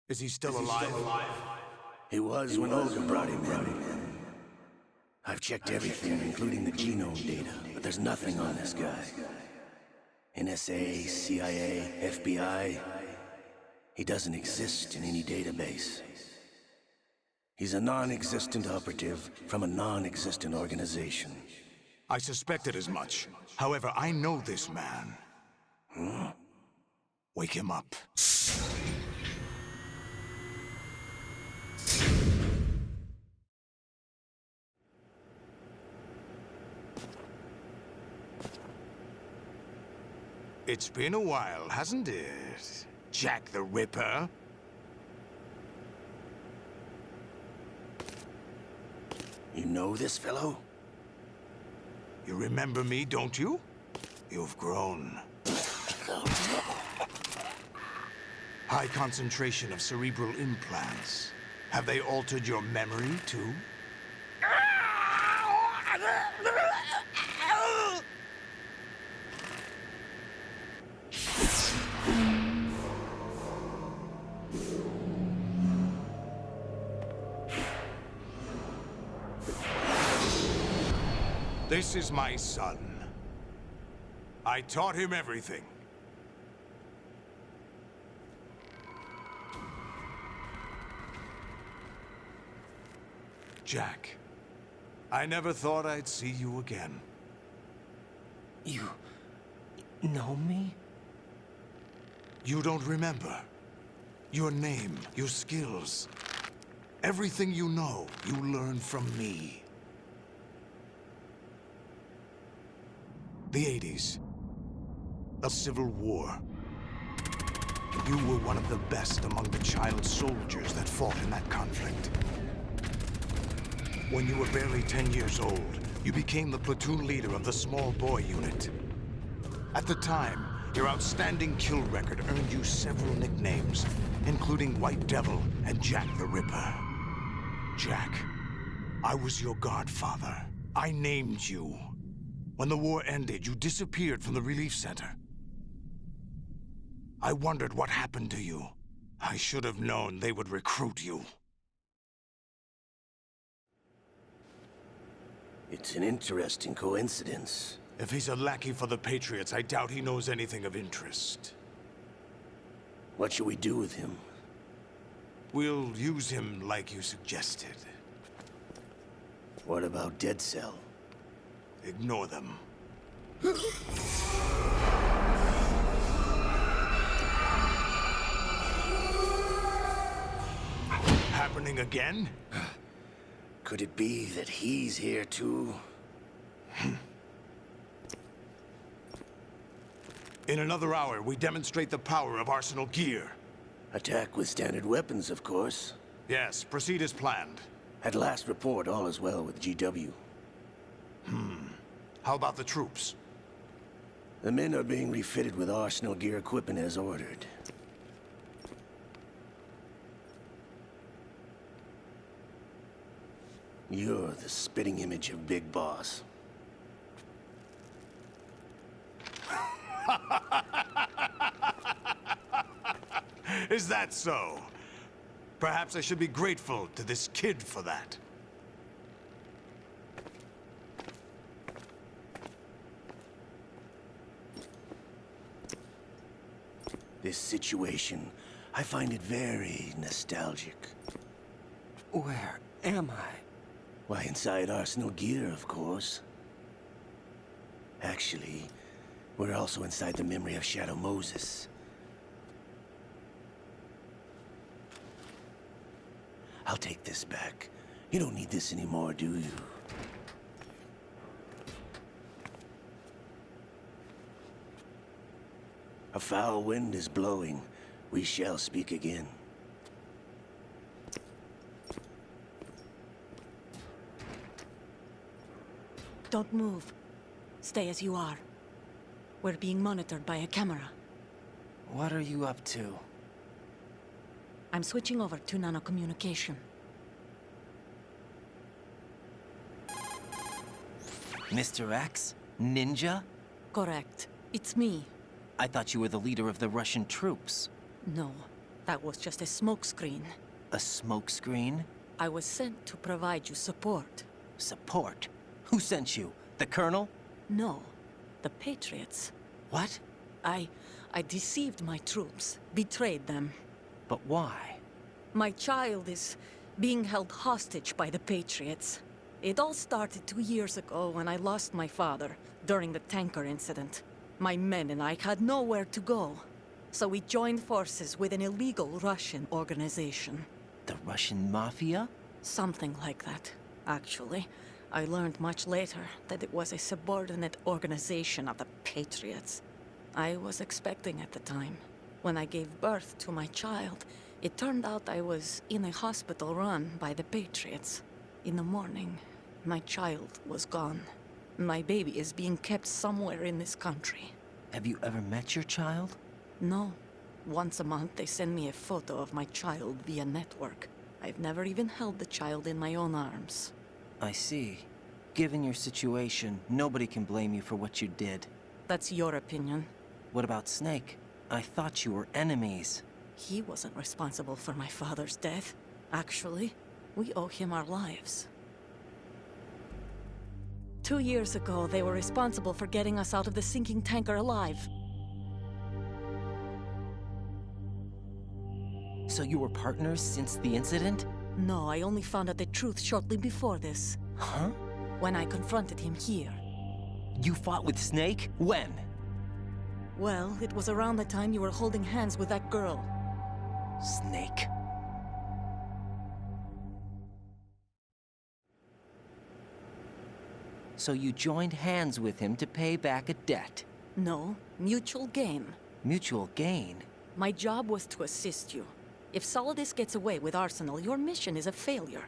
Is he still alive? He was when Olga brought him in. I've checked everything, including the genome data, but there's nothing on this guy. NSA, CIA, FBI. He doesn't exist in any database. He's a non-existent operative from a non-existent organization. I suspected as much. However, I know this man. Wake him up. It's been a while, hasn't it? Jack the Ripper? You know this fellow? You remember me, don't you? You've grown. High concentration of cerebral implants. Have they altered your memory, too? This is my son. I taught him everything. Jack, I never thought I'd see you again. You know me? You don't remember. Your name, your skills. Everything you know, you learned from me. The 80s. A civil war. You were one of the best among the child soldiers that fought in that conflict. When you were barely 10 years old, you became the platoon leader of the small boy unit. At the time, your outstanding kill record earned you several nicknames, including White Devil and Jack the Ripper. Jack, I was your godfather. I named you. When the war ended, you disappeared from the relief center. I wondered what happened to you. I should have known they would recruit you. It's an interesting coincidence. If he's a lackey for the Patriots, I doubt he knows anything of interest. What should we do with him? We'll use him like you suggested. What about Dead Cell? Ignore them. Happening again? Could it be that he's here too? In another hour, we demonstrate the power of Arsenal gear. Attack with standard weapons, of course. Yes, proceed as planned. At last report, all is well with GW. How about the troops? The men are being refitted with Arsenal gear equipment as ordered. You're the spitting image of Big Boss. Is that so? Perhaps I should be grateful to this kid for that. This situation, I find it very nostalgic. Where am I? Why, inside Arsenal gear, of course. Actually, we're also inside the memory of Shadow Moses. I'll take this back. You don't need this anymore, do you? A foul wind is blowing. We shall speak again. Don't move. Stay as you are. We're being monitored by a camera. What are you up to? I'm switching over to nanocommunication. Mr. X? Ninja? Correct. It's me. I thought you were the leader of the Russian troops. No. That was just a smokescreen. A smokescreen? I was sent to provide you support. Support? Who sent you? The Colonel? No, the Patriots. What? I deceived my troops, betrayed them. But why? My child is being held hostage by the Patriots. It all started 2 years ago when I lost my father during the tanker incident. My men and I had nowhere to go. So we joined forces with an illegal Russian organization. The Russian Mafia? Something like that, actually. I learned much later that it was a subordinate organization of the Patriots. I was expecting at the time. When I gave birth to my child, it turned out I was in a hospital run by the Patriots. In the morning, my child was gone. My baby is being kept somewhere in this country. Have you ever met your child? No. Once a month, they send me a photo of my child via network. I've never even held the child in my own arms. I see. Given your situation, nobody can blame you for what you did. That's your opinion. What about Snake? I thought you were enemies. He wasn't responsible for my father's death. Actually, we owe him our lives. 2 years ago, they were responsible for getting us out of the sinking tanker alive. So you were partners since the incident? No, I only found out the truth shortly before this. Huh? When I confronted him here. You fought with Snake? When? Well, it was around the time you were holding hands with that girl. Snake. So you joined hands with him to pay back a debt? No, mutual gain. Mutual gain? My job was to assist you. If Solidus gets away with Arsenal, your mission is a failure.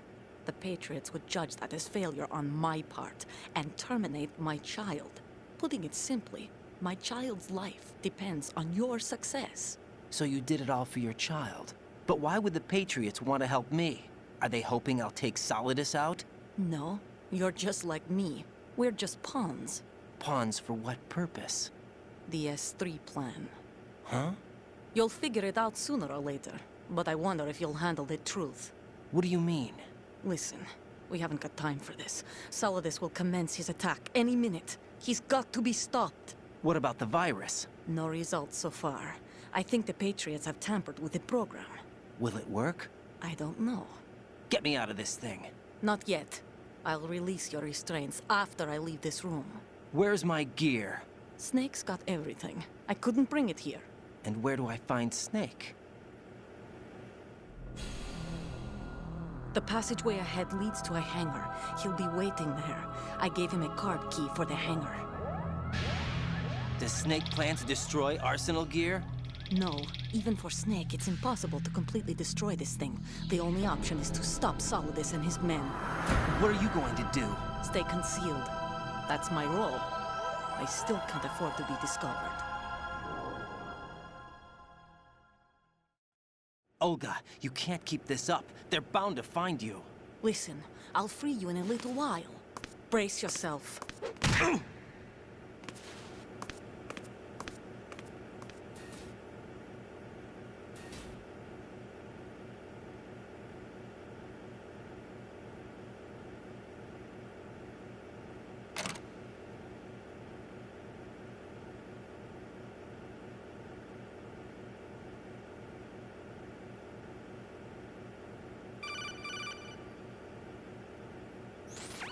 The Patriots would judge that as failure on my part, and terminate my child. Putting it simply, my child's life depends on your success. So you did it all for your child. But why would the Patriots want to help me? Are they hoping I'll take Solidus out? No, you're just like me. We're just pawns. Pawns for what purpose? The S3 plan. Huh? You'll figure it out sooner or later, but I wonder if you'll handle the truth. What do you mean? Listen, we haven't got time for this. Solidus will commence his attack any minute. He's got to be stopped. What about the virus? No results so far. I think the Patriots have tampered with the program. Will it work? I don't know. Get me out of this thing. Not yet. I'll release your restraints after I leave this room. Where's my gear? Snake's got everything. I couldn't bring it here. And where do I find Snake? The passageway ahead leads to a hangar. He'll be waiting there. I gave him a card key for the hangar. Does Snake plan to destroy Arsenal gear? No, even for Snake, it's impossible to completely destroy this thing. The only option is to stop Solidus and his men. What are you going to do? Stay concealed. That's my role. I still can't afford to be discovered. Olga, you can't keep this up. They're bound to find you. Listen, I'll free you in a little while. Brace yourself.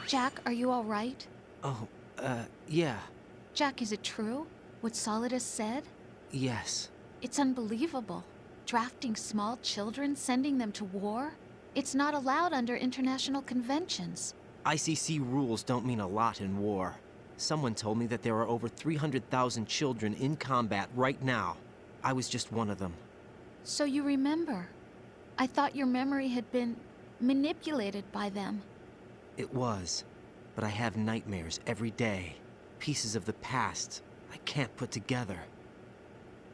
Jack, are you all right? Oh, yeah. Jack, is it true? What Solidus said? Yes. It's unbelievable. Drafting small children, sending them to war? It's not allowed under international conventions. ICC rules don't mean a lot in war. Someone told me that there are over 300,000 children in combat right now. I was just one of them. So you remember. I thought your memory had been manipulated by them. It was. But I have nightmares every day. Pieces of the past I can't put together.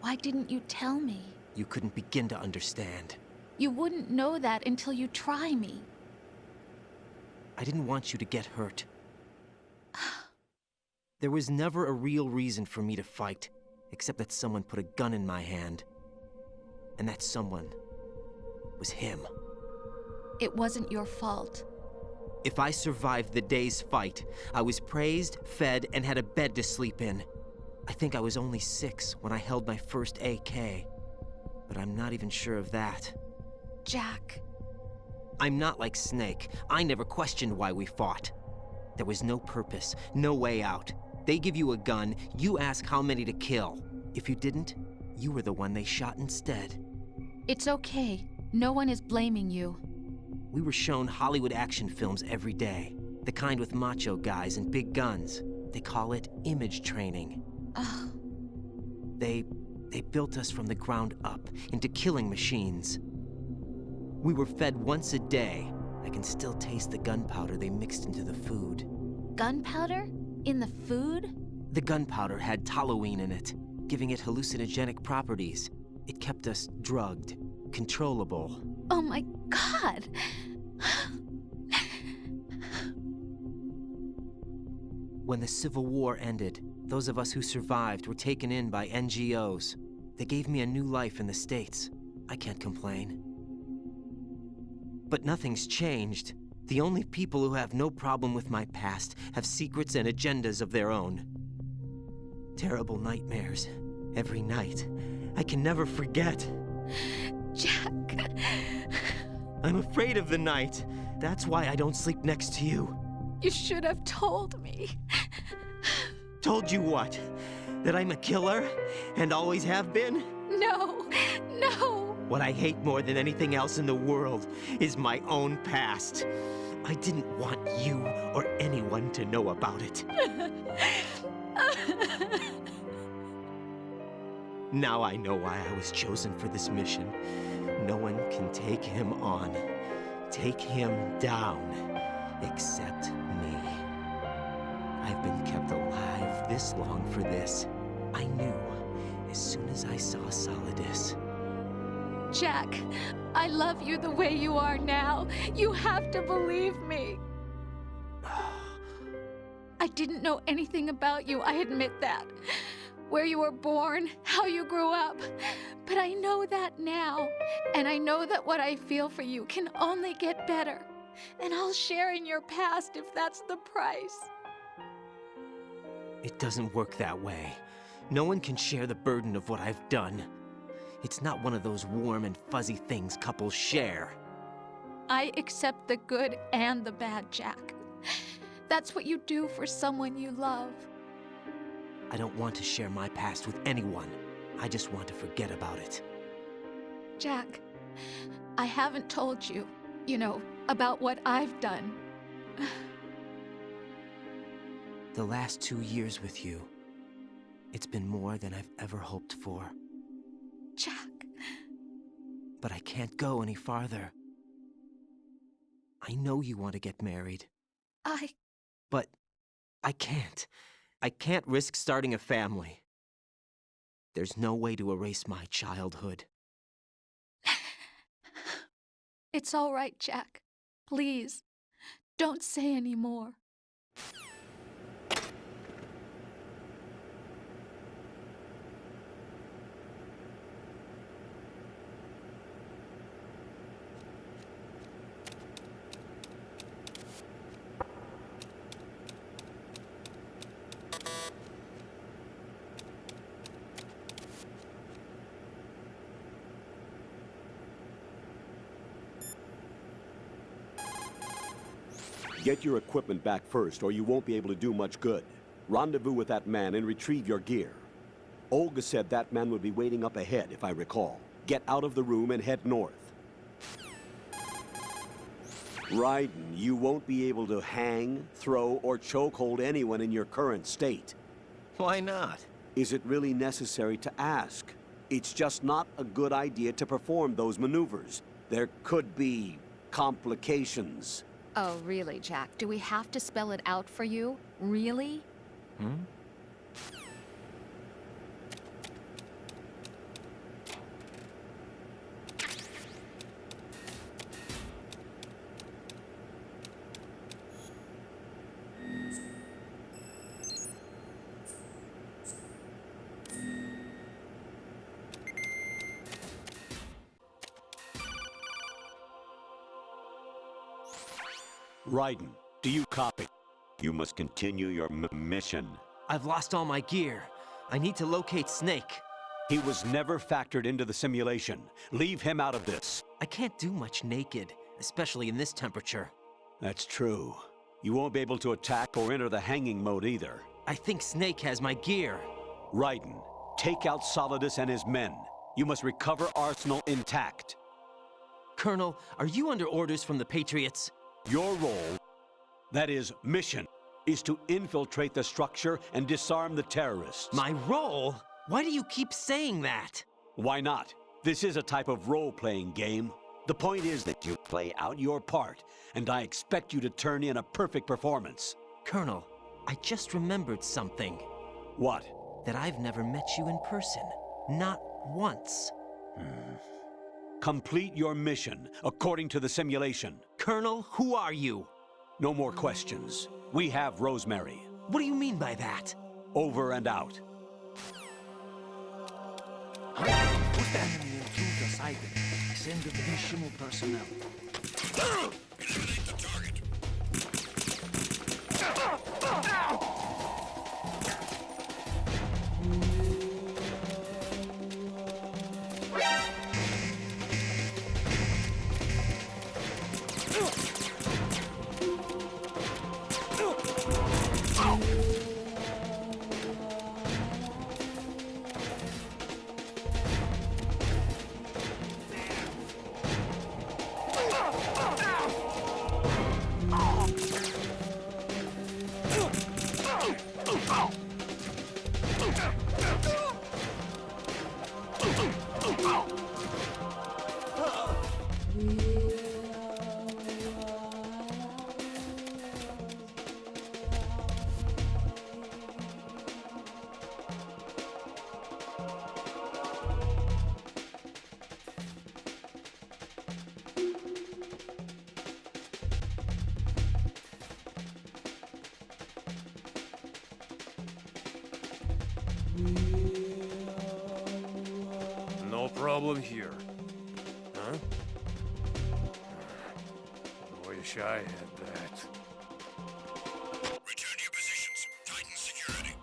Why didn't you tell me? You couldn't begin to understand. You wouldn't know that until you try me. I didn't want you to get hurt. There was never a real reason for me to fight, except that someone put a gun in my hand. And that someone was him. It wasn't your fault. If I survived the day's fight, I was praised, fed, and had a bed to sleep in. I think I was only 6 when I held my first AK. But I'm not even sure of that. Jack. I'm not like Snake. I never questioned why we fought. There was no purpose, no way out. They give you a gun, you ask how many to kill. If you didn't, you were the one they shot instead. It's okay. No one is blaming you. We were shown Hollywood action films every day. The kind with macho guys and big guns. They call it image training. Ugh. They built us from the ground up into killing machines. We were fed once a day. I can still taste the gunpowder they mixed into the food. Gunpowder? In the food? The gunpowder had toluene in it, giving it hallucinogenic properties. It kept us drugged, controllable. Oh my God! When the Civil War ended, those of us who survived were taken in by NGOs. They gave me a new life in the States. I can't complain. But nothing's changed. The only people who have no problem with my past have secrets and agendas of their own. Terrible nightmares. Every night. I can never forget. Jack. I'm afraid of the night. That's why I don't sleep next to you. You should have told me. Told you what? That I'm a killer? And always have been? No, no. What I hate more than anything else in the world is my own past. I didn't want you or anyone to know about it. Now I know why I was chosen for this mission. No one can take him on, take him down, except me. I've been kept alive this long for this. I knew as soon as I saw Solidus. Jack, I love you the way you are now. You have to believe me. I didn't know anything about you, I admit that. Where you were born, how you grew up. But I know that now. And I know that what I feel for you can only get better. And I'll share in your past if that's the price. It doesn't work that way. No one can share the burden of what I've done. It's not one of those warm and fuzzy things couples share. I accept the good and the bad, Jack. That's what you do for someone you love. I don't want to share my past with anyone. I just want to forget about it. Jack, I haven't told you, about what I've done. The last 2 years with you, it's been more than I've ever hoped for. Jack. But I can't go any farther. I know you want to get married. But I can't. I can't risk starting a family. There's no way to erase my childhood. It's all right, Jack. Please, don't say any more. Get your equipment back first, or you won't be able to do much good. Rendezvous with that man and retrieve your gear. Olga said that man would be waiting up ahead, if I recall. Get out of the room and head north. Raiden, you won't be able to hang, throw, or chokehold anyone in your current state. Why not? Is it really necessary to ask? It's just not a good idea to perform those maneuvers. There could be complications. Oh, really, Jack? Do we have to spell it out for you? Really? Raiden, do you copy? You must continue your mission. I've lost all my gear. I need to locate Snake. He was never factored into the simulation. Leave him out of this. I can't do much naked, especially in this temperature. That's true. You won't be able to attack or enter the hanging mode either. I think Snake has my gear. Raiden, take out Solidus and his men. You must recover Arsenal intact. Colonel, are you under orders from the Patriots? Your role, that is, mission, is to infiltrate the structure and disarm the terrorists. My role? Why do you keep saying that? Why not? This is a type of role-playing game. The point is that you play out your part, and I expect you to turn in a perfect performance. Colonel, I just remembered something. What? That I've never met you in person. Not once. Complete your mission, according to the simulation. Colonel, who are you? No more questions. We have Rosemary. What do you mean by that? Over and out. Put enemy intruder sighted. Send additional personnel. Eliminate the target. No problem here. Huh? Wish I had that. Return to your positions. Tighten security.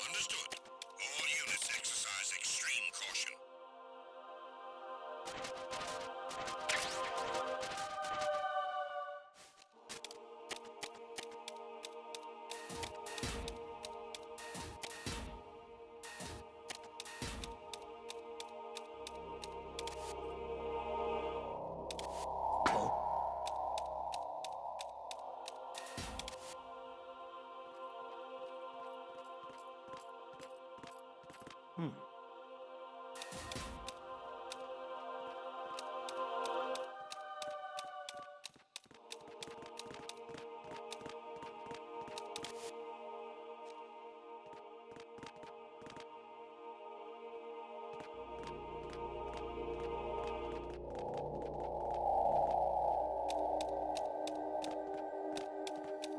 Understood. All units exercise extreme caution.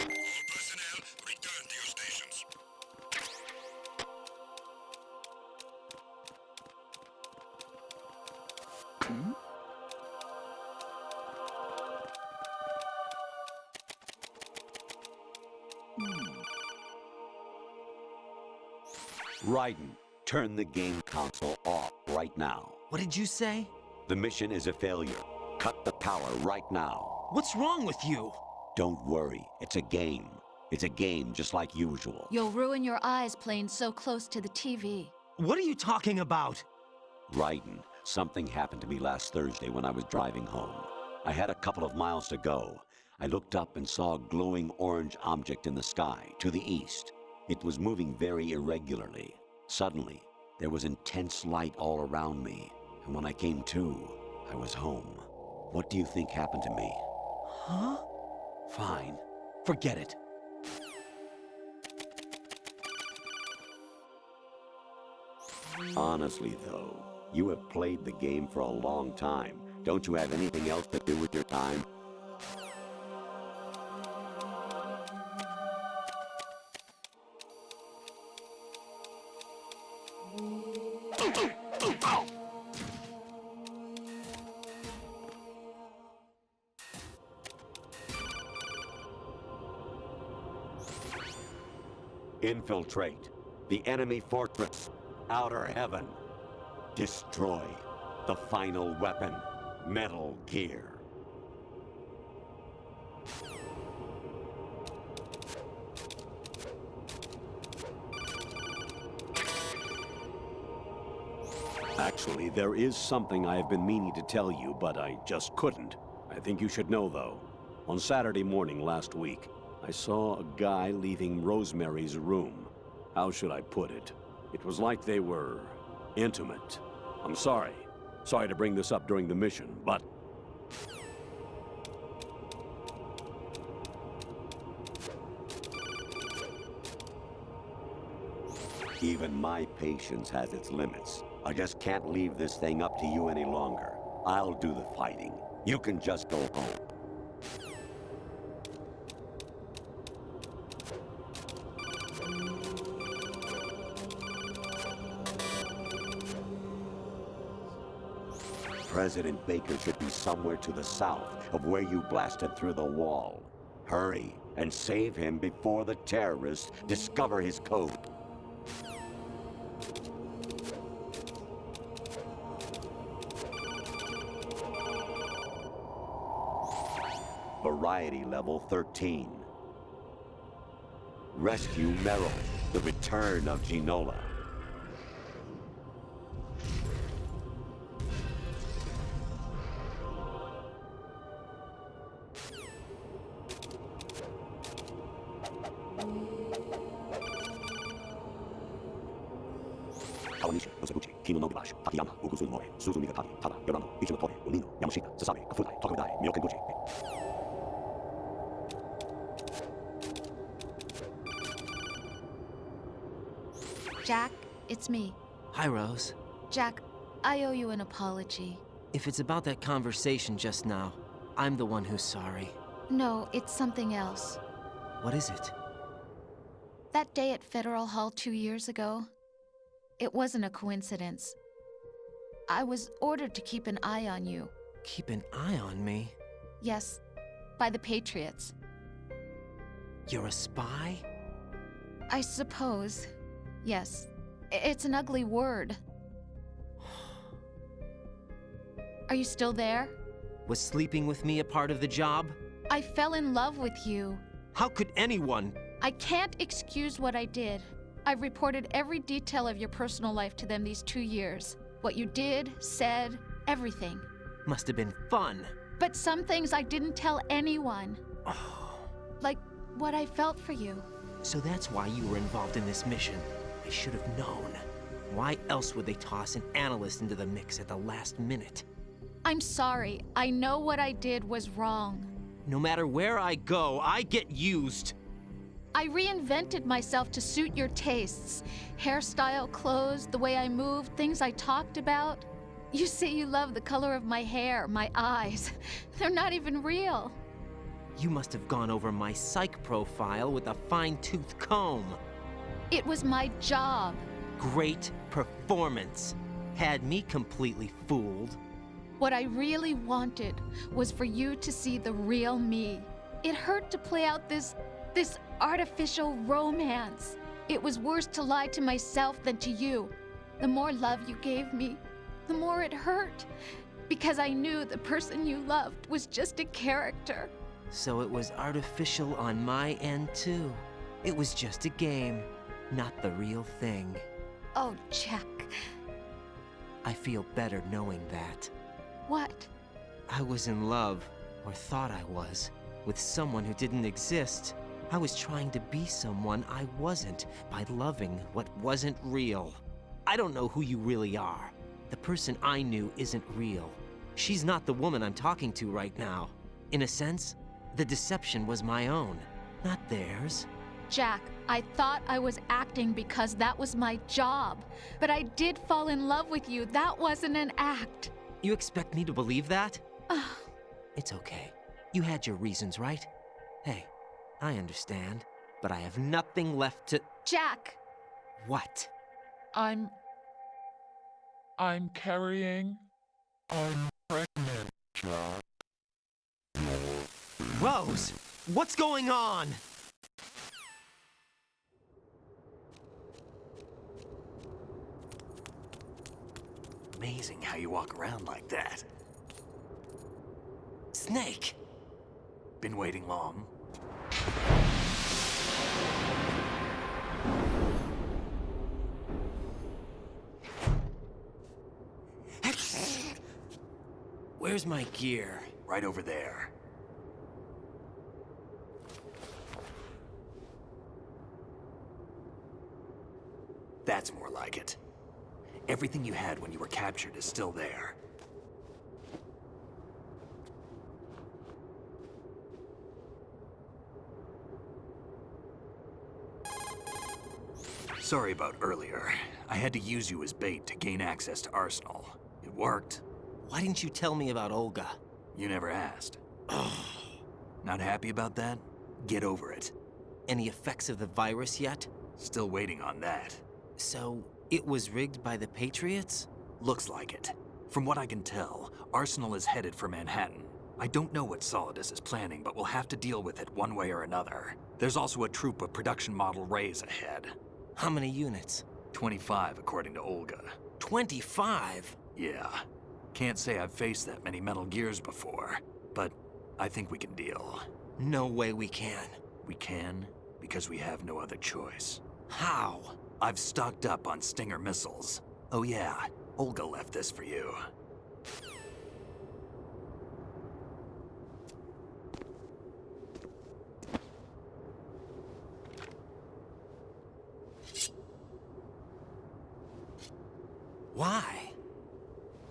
All personnel, return to your stations. Raiden, turn the game console off right now. What did you say? The mission is a failure. Cut the power right now. What's wrong with you? Don't worry, it's a game. It's a game just like usual. You'll ruin your eyes playing so close to the TV. What are you talking about? Raiden, something happened to me last Thursday when I was driving home. I had a couple of miles to go. I looked up and saw a glowing orange object in the sky, to the east. It was moving very irregularly. Suddenly, there was intense light all around me, and when I came to, I was home. What do you think happened to me? Huh? Fine. Forget it. Honestly, though, you have played the game for a long time. Don't you have anything else to do with your time? Infiltrate the enemy fortress, Outer Heaven. Destroy the final weapon, Metal Gear. Actually, there is something I have been meaning to tell you, but I just couldn't. I think you should know, though. On Saturday morning last week, I saw a guy leaving Rosemary's room. How should I put it? It was like they were intimate. I'm sorry. Sorry to bring this up during the mission, but... Even my patience has its limits. I just can't leave this thing up to you any longer. I'll do the fighting. You can just go home. President Baker should be somewhere to the south of where you blasted through the wall. Hurry and save him before the terrorists discover his code. Variety level 13. Rescue Merrill, the return of Ginola. Kawanishi, Osaguchi, Kino Nobibash, Takayama, Ukusun Mori, Suzumiga Tani, Tada, Yorano, Ichimatori, Unino, Yamashita, Sasabe, Kafudai, Tokumidai, Myokenbuchi. Jack, it's me. Hi, Rose. Jack, I owe you an apology. If it's about that conversation just now, I'm the one who's sorry. No, it's something else. What is it? That day at Federal Hall 2 years ago, it wasn't a coincidence. I was ordered to keep an eye on you. Keep an eye on me? Yes, by the Patriots. You're a spy? I suppose. Yes. It's an ugly word. Are you still there? Was sleeping with me a part of the job? I fell in love with you. How could anyone? I can't excuse what I did. I've reported every detail of your personal life to them these 2 years. What you did, said, everything. Must have been fun. But some things I didn't tell anyone. Oh. Like what I felt for you. So that's why you were involved in this mission. I should have known. Why else would they toss an analyst into the mix at the last minute? I'm sorry. I know what I did was wrong. No matter where I go, I get used. I reinvented myself to suit your tastes. Hairstyle, clothes, the way I moved, things I talked about. You say you love the color of my hair, my eyes. They're not even real. You must have gone over my psych profile with a fine-tooth comb. It was my job. Great performance. Had me completely fooled. What I really wanted was for you to see the real me. It hurt to play out this artificial romance. It was worse to lie to myself than to you. The more love you gave me, the more it hurt. Because I knew the person you loved was just a character. So it was artificial on my end, too. It was just a game, not the real thing. Oh, Jack. I feel better knowing that. What? I was in love, or thought I was, with someone who didn't exist. I was trying to be someone I wasn't by loving what wasn't real. I don't know who you really are. The person I knew isn't real. She's not the woman I'm talking to right now. In a sense, the deception was my own, not theirs. Jack, I thought I was acting because that was my job. But I did fall in love with you. That wasn't an act. You expect me to believe that? It's okay. You had your reasons, right? Hey, I understand, but I have nothing left to... Jack! What? I'm carrying... I'm pregnant, Jack. Rose! What's going on? amazing how you walk around like that. Snake! Been waiting long? Where's my gear? Right over there. That's more like it. Everything you had when you were captured is still there. Sorry about earlier. I had to use you as bait to gain access to Arsenal. It worked. Why didn't you tell me about Olga? You never asked. Not happy about that? Get over it. Any effects of the virus yet? Still waiting on that. So, it was rigged by the Patriots? Looks like it. From what I can tell, Arsenal is headed for Manhattan. I don't know what Solidus is planning, but we'll have to deal with it one way or another. There's also a troop of production model Rays ahead. How many units? 25, according to Olga. 25? Yeah. Can't say I've faced that many Metal Gears before, but I think we can deal. No way we can. We can, because we have no other choice. How? I've stocked up on Stinger missiles. Oh yeah, Olga left this for you. Why?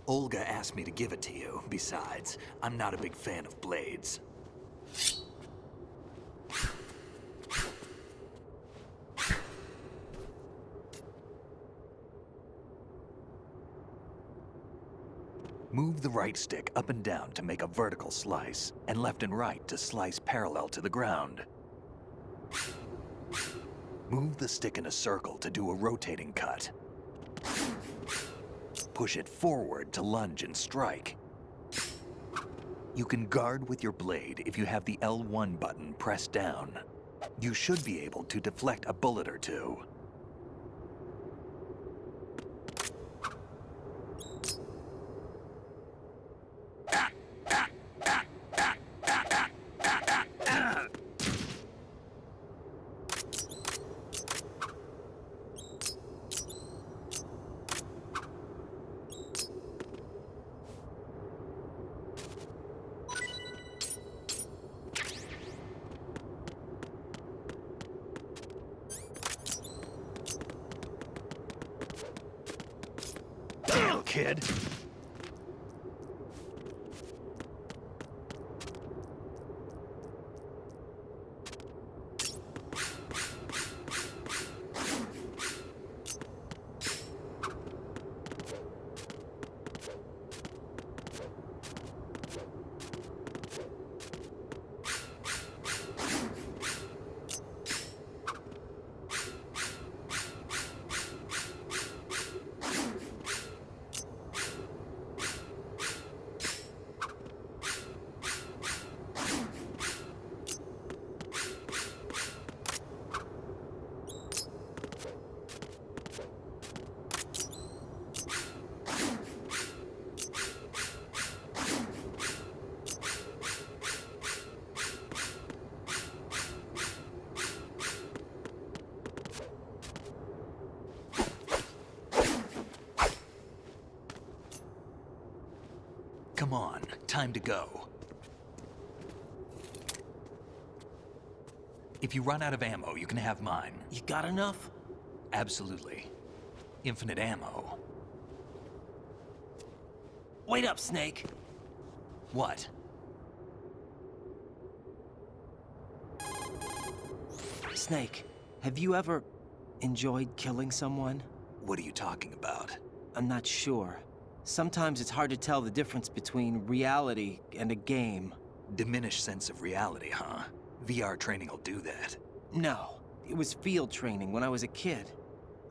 Olga asked me to give it to you. Besides, I'm not a big fan of blades. Move the right stick up and down to make a vertical slice, and left and right to slice parallel to the ground. Move the stick in a circle to do a rotating cut. Push it forward to lunge and strike. You can guard with your blade if you have the L1 button pressed down. You should be able to deflect a bullet or two. Kid. Come on, time to go. If you run out of ammo, you can have mine. You got enough? Absolutely. Infinite ammo. Wait up, Snake. What? Snake, have you ever enjoyed killing someone? What are you talking about? I'm not sure. Sometimes it's hard to tell the difference between reality and a game. Diminished sense of reality, huh? VR training will do that. No, it was field training when I was a kid.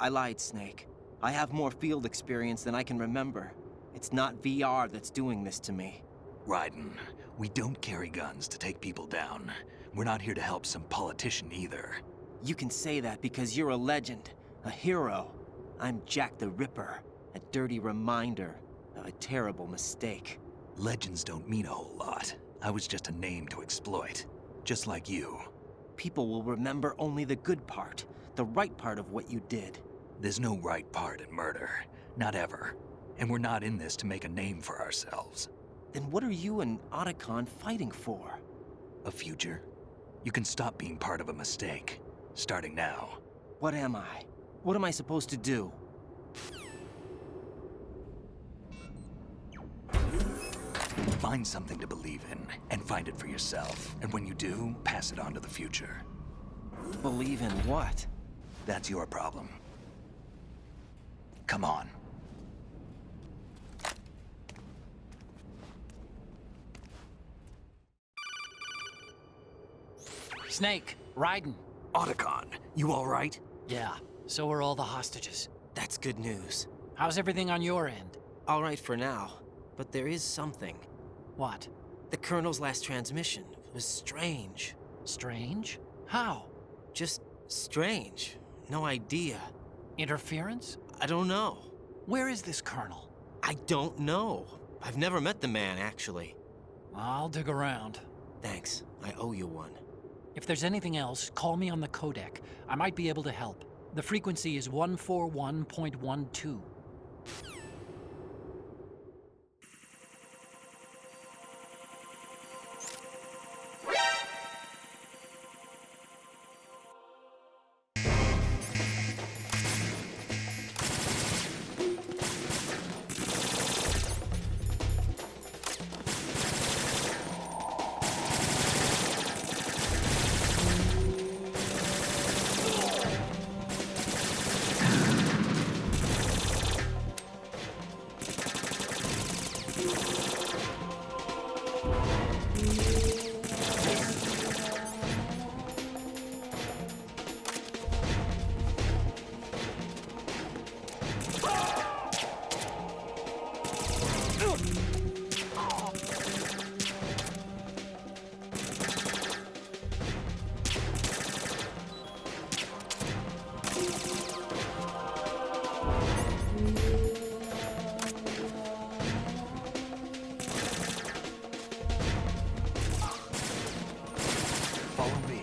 I lied, Snake. I have more field experience than I can remember. It's not VR that's doing this to me. Raiden, we don't carry guns to take people down. We're not here to help some politician either. You can say that because you're a legend, a hero. I'm Jack the Ripper, a dirty reminder, A terrible mistake. Legends don't mean a whole lot. I was just a name to exploit. Just like you. People will remember only the good part, the right part of what you did. There's no right part in murder. Not ever. And we're not in this to make a name for ourselves. Then what are you and Otacon fighting for? A future? You can stop being part of a mistake. Starting now. What am I? What am I supposed to do? Find something to believe in, and find it for yourself. And when you do, pass it on to the future. Believe in what? That's your problem. Come on. Snake, Raiden. Otacon, you all right? Yeah, so are all the hostages. That's good news. How's everything on your end? All right for now, but there is something. What? The Colonel's last transmission was strange. Strange? How? Just strange. No idea. Interference? I don't know. Where is this Colonel? I don't know. I've never met the man, actually. I'll dig around. Thanks. I owe you one. If there's anything else, call me on the codec. I might be able to help. The frequency is 141.12. Follow me.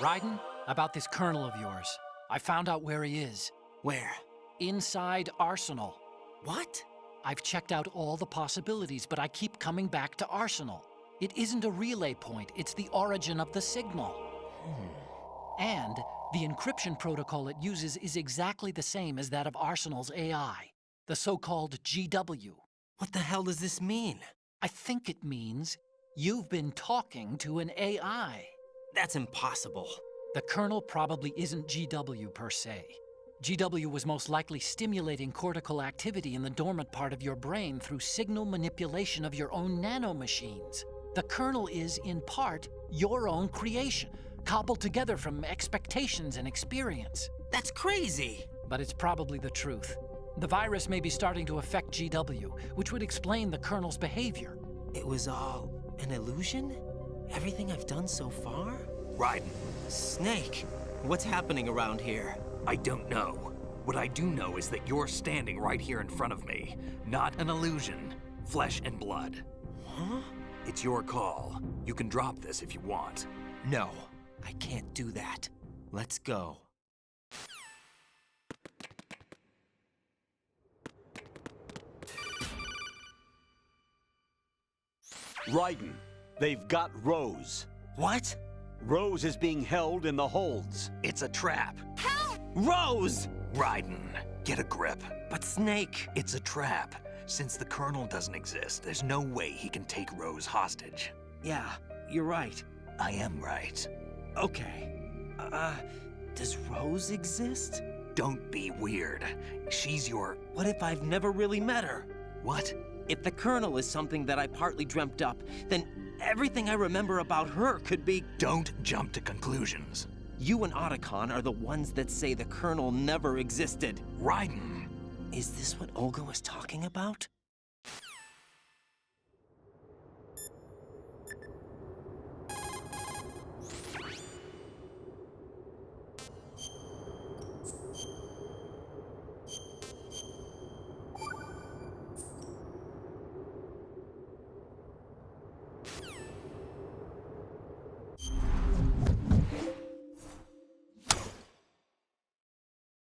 Raiden, about this colonel of yours. I found out where he is. Where? Inside Arsenal. What? I've checked out all the possibilities, but I keep coming back to Arsenal. It isn't a relay point, it's the origin of the signal. And the encryption protocol it uses is exactly the same as that of Arsenal's AI, the so-called GW. What the hell does this mean? I think it means you've been talking to an AI. That's impossible. The kernel probably isn't GW per se. GW was most likely stimulating cortical activity in the dormant part of your brain through signal manipulation of your own nanomachines. The kernel is, in part, your own creation, cobbled together from expectations and experience. That's crazy! But it's probably the truth. The virus may be starting to affect GW, which would explain the kernel's behavior. It was all an illusion? Everything I've done so far? Raiden, Snake, what's happening around here? I don't know. What I do know is that you're standing right here in front of me. Not an illusion. Flesh and blood. Huh? It's your call. You can drop this if you want. No, I can't do that. Let's go. Raiden, they've got Rose. What? Rose is being held in the holds. It's a trap. Rose! Raiden, get a grip. But Snake... It's a trap. Since the Colonel doesn't exist, there's no way he can take Rose hostage. Yeah, you're right. I am right. Okay. Does Rose exist? Don't be weird. She's your... What if I've never really met her? What? If the Colonel is something that I partly dreamt up, then everything I remember about her could be... Don't jump to conclusions. You and Otacon are the ones that say the Colonel never existed. Raiden. Is this what Olga was talking about?